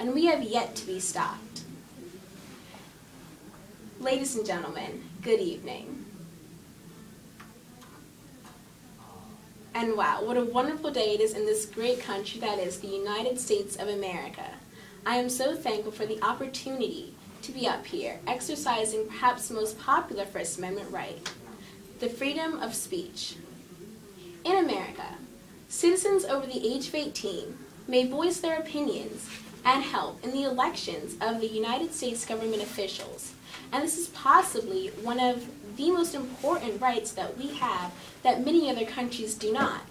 and we have yet to be stopped. Ladies and gentlemen, good evening. And wow, what a wonderful day it is in this great country that is the United States of America. I am so thankful for the opportunity to be up here, exercising perhaps the most popular First Amendment right, the freedom of speech. In America, citizens over the age of 18 may voice their opinions and help in the elections of the United States government officials. And this is possibly one of the most important rights that we have that many other countries do not.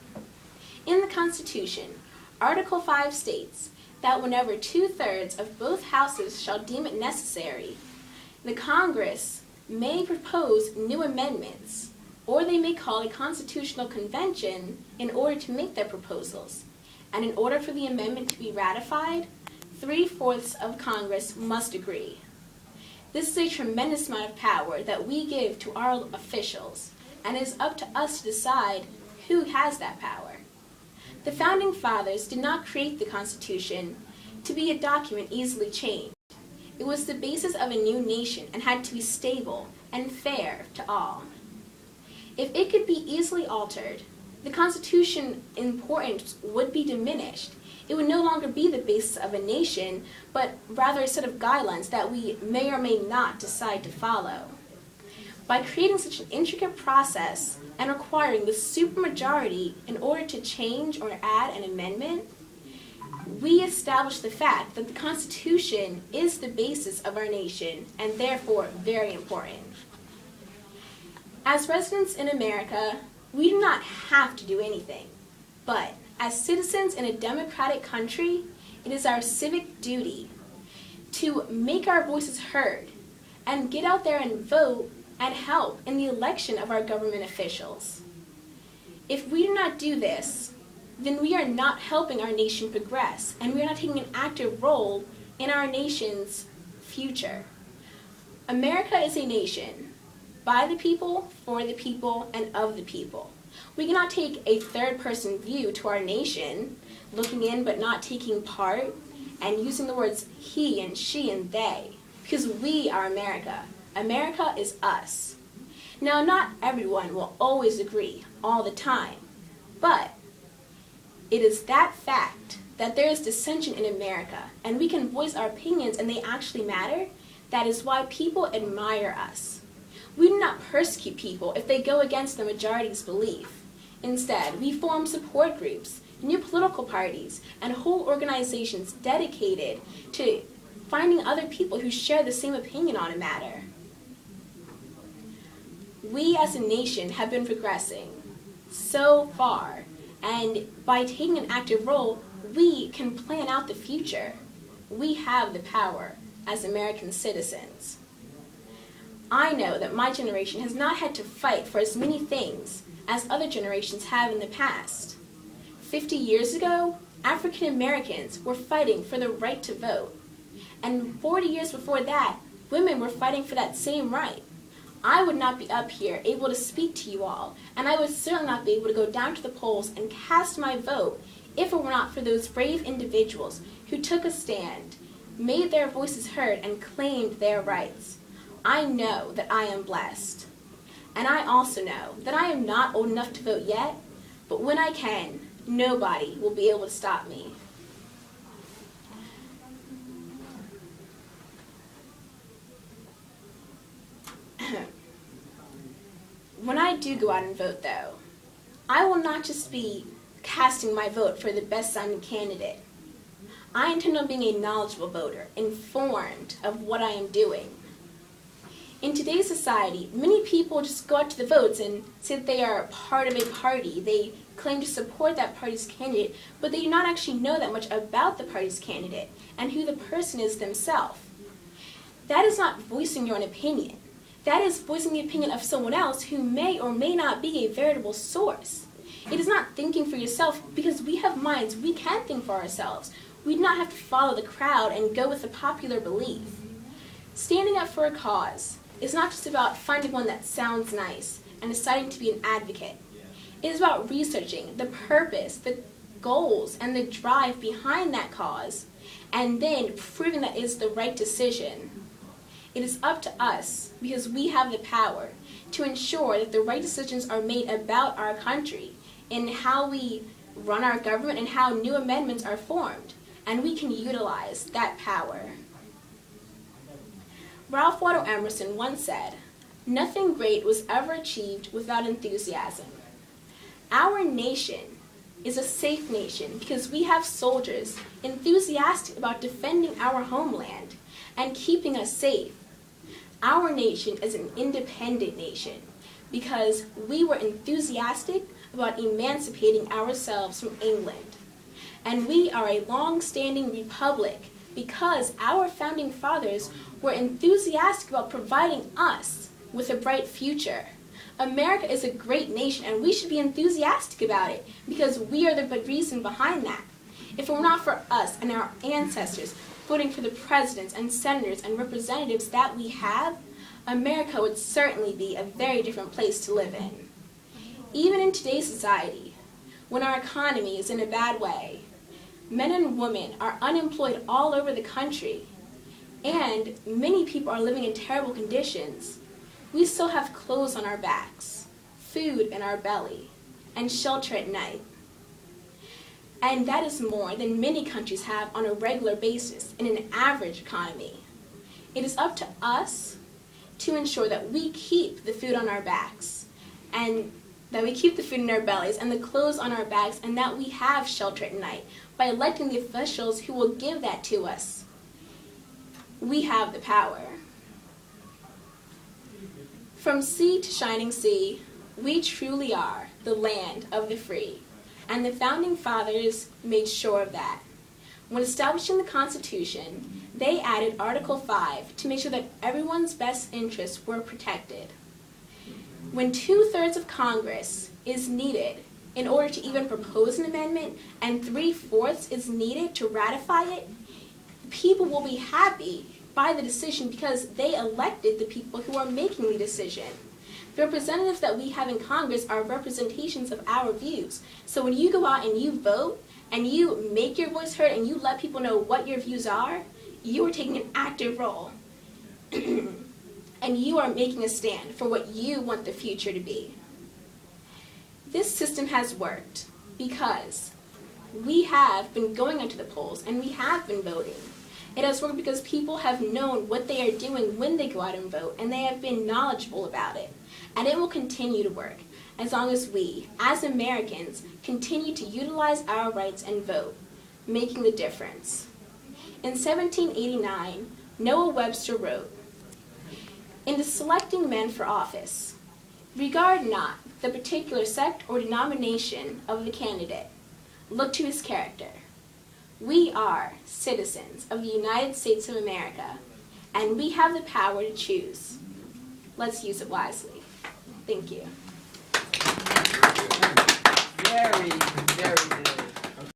In the Constitution, Article 5 states that whenever 2/3 of both houses shall deem it necessary, the Congress may propose new amendments, or they may call a constitutional convention in order to make their proposals. And in order for the amendment to be ratified, 3/4 of Congress must agree. This is a tremendous amount of power that we give to our officials, and it is up to us to decide who has that power. The Founding Fathers did not create the Constitution to be a document easily changed. It was the basis of a new nation and had to be stable and fair to all. If it could be easily altered, the Constitution's importance would be diminished. It would no longer be the basis of a nation, but rather a set of guidelines that we may or may not decide to follow. By creating such an intricate process and requiring the supermajority in order to change or add an amendment, we establish the fact that the Constitution is the basis of our nation and therefore very important. As residents in America, we do not have to do anything, but as citizens in a democratic country, it is our civic duty to make our voices heard and get out there and vote and help in the election of our government officials. If we do not do this, then we are not helping our nation progress, and we are not taking an active role in our nation's future. America is a nation by the people, for the people, and of the people. We cannot take a third-person view to our nation, looking in but not taking part, and using the words he and she and they, because we are America. America is us. Now, not everyone will always agree all the time, but it is that fact that there is dissension in America, and we can voice our opinions and they actually matter. That is why people admire us. We do not persecute people if they go against the majority's belief. Instead, we form support groups, new political parties, and whole organizations dedicated to finding other people who share the same opinion on a matter. We as a nation have been progressing so far, and by taking an active role, we can plan out the future. We have the power as American citizens. I know that my generation has not had to fight for as many things as other generations have in the past. 50 years ago, African Americans were fighting for the right to vote. And 40 years before that, women were fighting for that same right. I would not be up here able to speak to you all, and I would certainly not be able to go down to the polls and cast my vote if it were not for those brave individuals who took a stand, made their voices heard, and claimed their rights. I know that I am blessed. And I also know that I am not old enough to vote yet, but when I can, nobody will be able to stop me. When I do go out and vote, though, I will not just be casting my vote for the best-sounding candidate. I intend on being a knowledgeable voter, informed of what I am doing. In today's society, many people just go out to the votes and say that they are part of a party. They claim to support that party's candidate, but they do not actually know that much about the party's candidate and who the person is themselves. That is not voicing your own opinion. That is voicing the opinion of someone else who may or may not be a veritable source. It is not thinking for yourself, because we have minds, we can think for ourselves. We do not have to follow the crowd and go with the popular belief. Standing up for a cause is not just about finding one that sounds nice and deciding to be an advocate. It is about researching the purpose, the goals, and the drive behind that cause, and then proving that it's the right decision. It is up to us, because we have the power, to ensure that the right decisions are made about our country and how we run our government and how new amendments are formed, and we can utilize that power. Ralph Waldo Emerson once said, "Nothing great was ever achieved without enthusiasm." Our nation is a safe nation because we have soldiers enthusiastic about defending our homeland and keeping us safe. Our nation is an independent nation because we were enthusiastic about emancipating ourselves from England. And we are a long-standing republic because our founding fathers were enthusiastic about providing us with a bright future. America is a great nation, and we should be enthusiastic about it because we are the reason behind that. If it were not for us and our ancestors voting for the presidents and senators and representatives that we have, America would certainly be a very different place to live in. Even in today's society, when our economy is in a bad way, men and women are unemployed all over the country, and many people are living in terrible conditions, we still have clothes on our backs, food in our belly, and shelter at night. And that is more than many countries have on a regular basis in an average economy. It is up to us to ensure that we keep the food on our backs, and that we keep the food in our bellies and the clothes on our backs, and that we have shelter at night by electing the officials who will give that to us. We have the power. From sea to shining sea, we truly are the land of the free, and the founding fathers made sure of that. When establishing the Constitution, they added Article 5 to make sure that everyone's best interests were protected. When 2/3 of Congress is needed in order to even propose an amendment, and 3/4 is needed to ratify it, people will be happy by the decision because they elected the people who are making the decision. The representatives that we have in Congress are representations of our views. So when you go out and you vote, and you make your voice heard, and you let people know what your views are, you are taking an active role. And you are making a stand for what you want the future to be. This system has worked because we have been going into the polls and we have been voting. It has worked because people have known what they are doing when they go out and vote, and they have been knowledgeable about it. And it will continue to work as long as we, as Americans, continue to utilize our rights and vote, making the difference. In 1789, Noah Webster wrote, "In the selecting men for office, regard not the particular sect or denomination of the candidate. Look to his character. We are citizens of the United States of America, and we have the power to choose. Let's use it wisely." Thank you. Very